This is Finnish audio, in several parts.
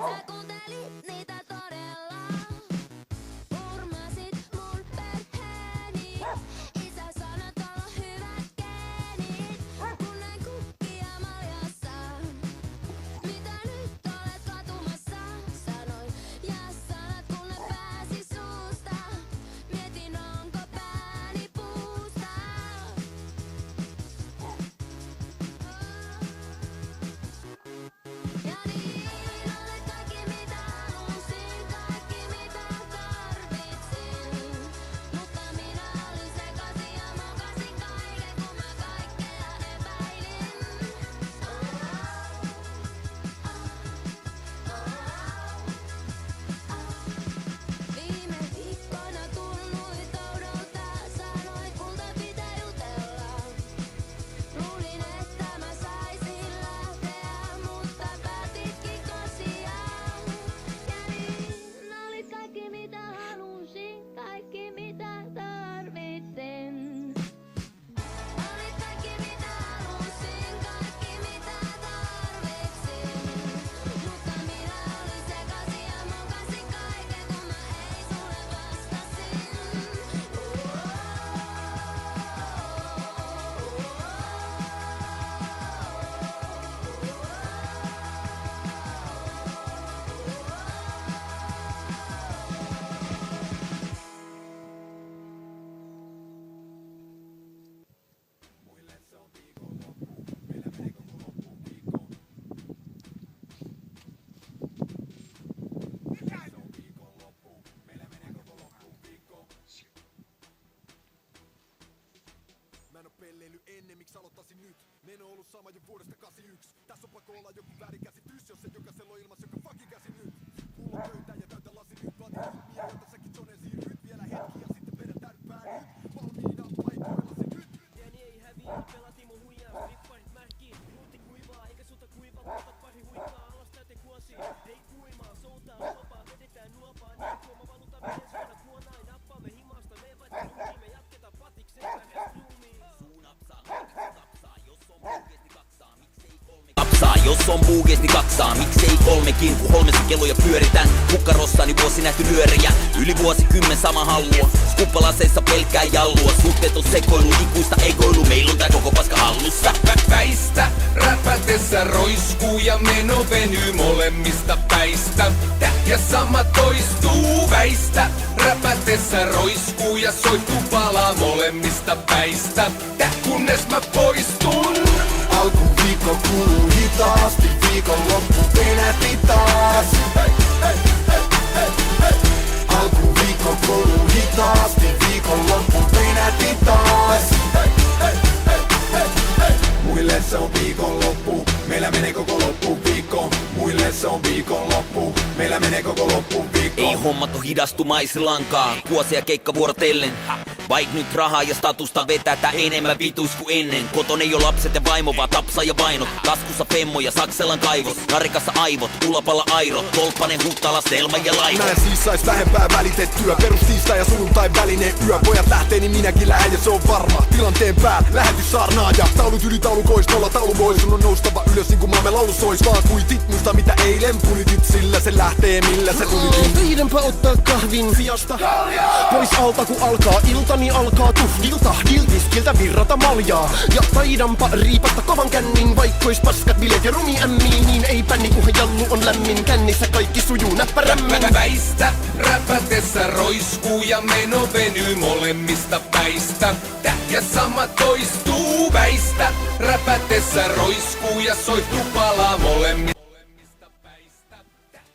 Sä kuuntelit niitä todella. Urmasit mun perheeni. Isä sanot olla hyvät geenit. Kun näin kukkia maljassa. Mitä nyt olet katumassa? Sanoin ja sanat kun ne pääsi suusta. Mietin onko pääni puusta. Ja niin olet kaikki mitä halusin, kaikki mitä tarvitsin. Mutta minä olin sekaisin ja mokasin kaiken kun mä kaikkea epäilin. Viime viikkoina tunnuit oudolta, sanoit kulta pitää jutella. Luulin että mä saisin lähteä, mutta päätitkin kosiaan. Ja niin olit kaikki mitä halusin, kaikki mitä tarvitsin. Olit kaikki mitä halusin, kaikki mitä tarvitsin. Mutta minä olin sekaisin ja mokasin kaiken kun mä ei sulle vastasin. Mä en oo pelleily ennen, miksi aloittaisin nyt? Meno on ollut sama jo vuodesta 81. Tässä on pakko olla joku väärinkäsitys, jos se jokaisella on ilmas joka fucking käsi nyt. Mulla on pöytä ja täytä lasi nyt. Vaatin rytmiä, jotta säkin Jonen siirryt. Vielä hetki ja sitten vedetään pää nyt. Valmiina paikoilla se nyt. Pieni ei häviä, pelati mun huijaa, ripparit märkii. Ruuti kuivaa, eikä sulta kuivaa, otat pari huikkaa, alas täyteen kuosia. Ei kuimaa, soutaa, luopaa, vedetään nuopaa. Niin tuoma valuta veden suona kuonaa, nappaamme himasta. Me vaikka ruumiin, me jatketaan patikseen, resluumiin. Kapsaa, jos on buugeis, niin kaksaa. Miksei kolmekin, kun holmessa kelloja pyöritän. Kukkarossani vuosi nähty nyörejä. Yli vuosikymmen sama hallua. Skuppalaseissa pelkkää jallua. Suhteet on sekoilu, ikuista egoilu. Meillä on tää koko paska hallussa. Väistä, räpätessä roiskuu ja meno venyy molemmista päistä. Ja sama toistuu, väistä, räpätessä roiskuu ja soihtuu palaa molemmista päistä. Kunnes mä poistun. Alkuviikko kuluu hitaasti, viikonloppu penäti taas. Alkuviikko kuluu hitaasti, viikonloppu penäti taas. Muille se on viikonloppu, meillä menee koko loppuviikko. Muille se on viikonloppu, meillä menee koko loppuviikko. Ei hommat oo hidastumaisilankaan. Vuosia keikka vuorotellen. Vaik nyt rahaa ja statusta vetätä enemmän vituis kuin ennen. Koton ei oo lapset ja vaimo, vaan tapsa ja vainot. Taskussa femmo ja Sakselan kaivos. Narikassa aivot, ulapalla airot. Tolppanen, Huttala, Selma ja Laivo. Mä en siis sais vähempää välitettyä. Perustiistai ja sunnuntai välinen yö. Pojat lähtee, niin minäkin lähden ja se on varma. Tilanteen päällä, lähetys saarnaaja. Taulut yli taulukoistolla, taulu voi. Sun on noustava ylös niin kuin maamme laulu sois. Vaan kuitit muista mitä eilen pulitit. Sillä se lähtee millä se tulitin. Tahidanpa ottaa kahvin sijasta pois alta kun alkaa iltani alkaa tuhdil tahdil tiskiltä virrata maljaa. Ja taidanpa riipata kovan kännin vaikkois paskat bileet ja rumi ämmiin. Niin ei pänni kunhan jallu on lämmin kännissä kaikki sujuu näppärämmin. Väistä, räpätessä roiskuu ja meno venyy molemmista päistä. Ja sama toistuu, väistä, räpätessä roiskuu ja soihtuu palaa molemmista päistä.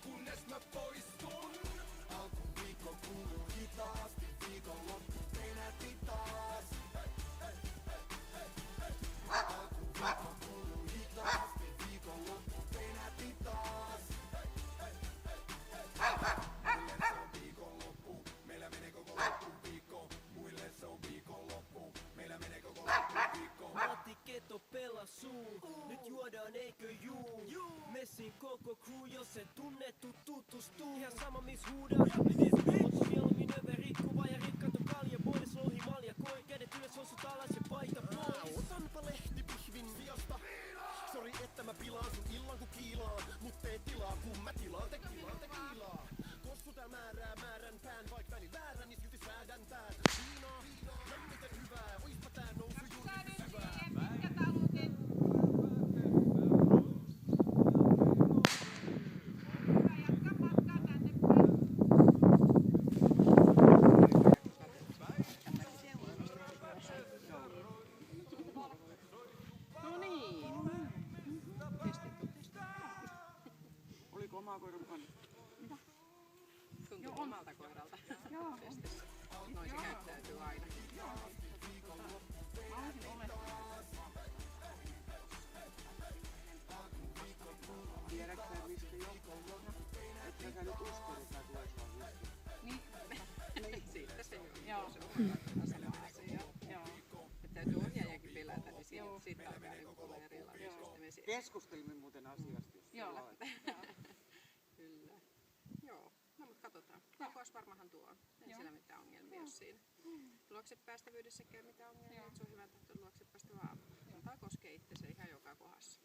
Kunnes mä poistun. Alkuviikko kuluu hitaasti, viikonloppu penäti taas. Alkuviikko kuluu hitaasti, viikonloppu penäti taas. Viikonloppu, meillä menee koko loppuviikko. Muille se on viikonloppu, meillä menee koko loppuviikko. Matti Keto pelasuu, nyt juodaan eikö juu. Messin koko crew, jos sen tunnettu tutustuu. Ihan sama miss huudaa, oot mieluummin överi, kuva ja rikkaat on kalja. Boys louhi malja, koi kädet ylös, housut alas ja paita pois. Otanpa lehtipihvin sijasta. Sori että mä pilaan sun illan kun kiilaan. Mut tee tilaa, kun mä tilaan tekiilaa. Kossu tää määrää määrän pään, vaik väli väärän, niin silti säädän päät. Viinaa, lämmiten hyvää, oispa tää nousu juuri syvää. No niin. Oliko omaa koira mukana? Tuntuu omalta koiralta. Joo. Noin se käyttäytyy aina. Mä olisin olettanut. Tiedätkö sä mistä johtuu? Etkä sä nyt usko, että tää tulee sua Niin. Siitä se on. Joo. Se on sama asia. Joo. Että täytyy ohjaajakin pelätä, niin siitä alkaa niinku tulla erilainen systeemi. Keskustelimme muuten asiasta. Joo. Kyllä. Joo. No mut katsotaan. Kokois varmahan tuo. Ei siellä mitään ongelmia jos siinä. Luokse päästävyydessäkään mitään ongelmia. Se on hyvä tahto luokse päästä vaan. Antaa koskee itsensä ihan joka kohdassa.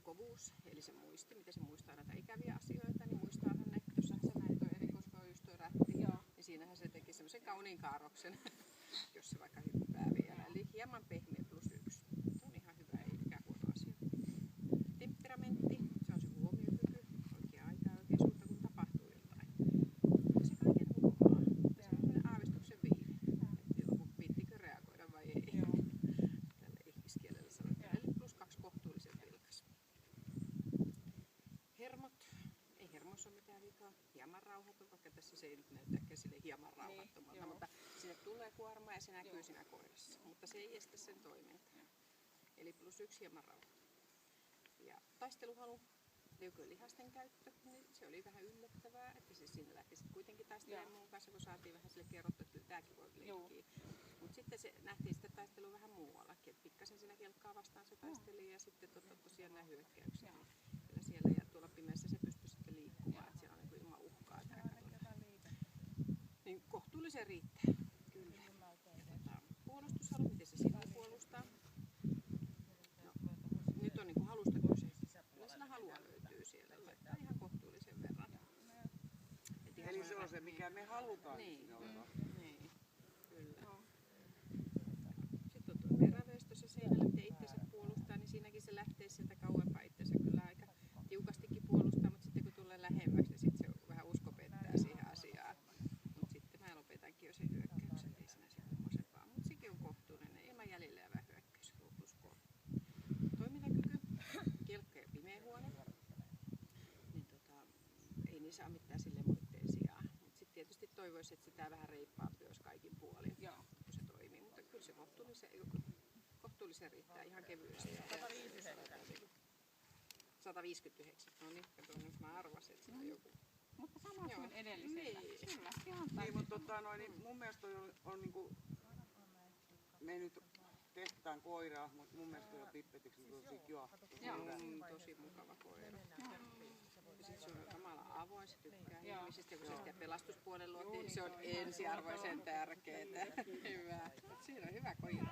Kovuus, eli se muisti, miten se muistaa näitä ikäviä asioita, niin muistaahan ne, jossain se näin toi erikois, kun on just toi rätti, niin siinähän se teki semmoisen kauniin kaarroksen, jos se vaikka hyppää vielä. Eli hieman pehmeä +1. Se on ihan hyvä, ei mikään huono asia. Temperamentti, se on se huomiokyky, oikea aikaa oikein suunta, kun tapahtuu jotain. Ja se kaiken huomaa. Se on semmoinen aavistuksen viive, että viittikö reagoida vai ei. Tälle ihmiskielellä sanotaan. Eli +2 kohtuullisen vilkas. Hermot. Ei hermossa ole mitään vikaa. Hieman rauhaton, vaikka tässä se ei nyt näytäkään sille hieman rauhattomalta, mutta sinne tulee kuorma ja se näkyy siinä koirassa. Mutta se ei estä sen toimintaa. Eli +1 hieman rauhaton. Ja taisteluhalu, leukojen lihasten käyttö, niin se oli vähän yllättävää, että se siinä lähti sitten kuitenkin taistelemaan mun kanssa, kun saatiin vähän sille kerrottu, että kyllä tämäkin voi leikkiä. Mutta sitten se nähtiin sitten taistelua vähän muuallakin, että pikkasen siinä kelkkaa vastaan se taisteli ja sitten tosiaan nämä hyökkäykset. Kyllä siellä ja tuolla pimeässä se pystyi sitten liikkumaan, että siellä on niin ilman uhkaa. Niin kohtuullisen riittää, kyllä. Ja puolustushalu, miten se sinua puolustaa? No, nyt on niin kuin halusta kyse. Kyllä siinä halua löytyy siellä, että ihan kohtuullisen verran. Eli se on se, mikä me halutaan. Niin, niin, kyllä. Sitten on tuo peräveistö se seinällä, miten itsensä puolustaa, niin siinäkin se lähtee sieltä kauempaa itsensä kyllä aika tiukastikin puolustaa, mutta sitten kun tulee lähemmäksi, niin sitten se vähän usko pettää siihen asiaan. Mutta sitten mä lopetankin jo sen hyökkäyksen, ei siinä sen kummosempaa. Mutta sekin on kohtuullinen, ilman jäljellä jäävä hyökkäys, +3. Toimintakyky, kelkka ja pimeä huone. Niin ei niissä ole mitään sille moitteisia. Mutta sitten tietysti toivoisi, että sitä vähän reippaampi olisi kaikin puolin, kun se toimii. Mutta kyllä se kohtuullisen riittää ihan kevyesti. 159. No niin, kato nyt mä arvasin, että siinä on joku. Mutta sama kuin edellisellä. Kyllä, ihan niin, mutta niin mun mielestä toi on niinku, me nyt testataan koiraa, mutta mun mielestä toi on Pippetiksi tosi kiva. Tosi mukava koira. Ja sit se on samalla avoin, se tykkää ihmisistä, kun se sitä pelastuspuolen luotiin, niin se on ensiarvoisen tärkeetä. Hyvä. Siinä on hyvä koira.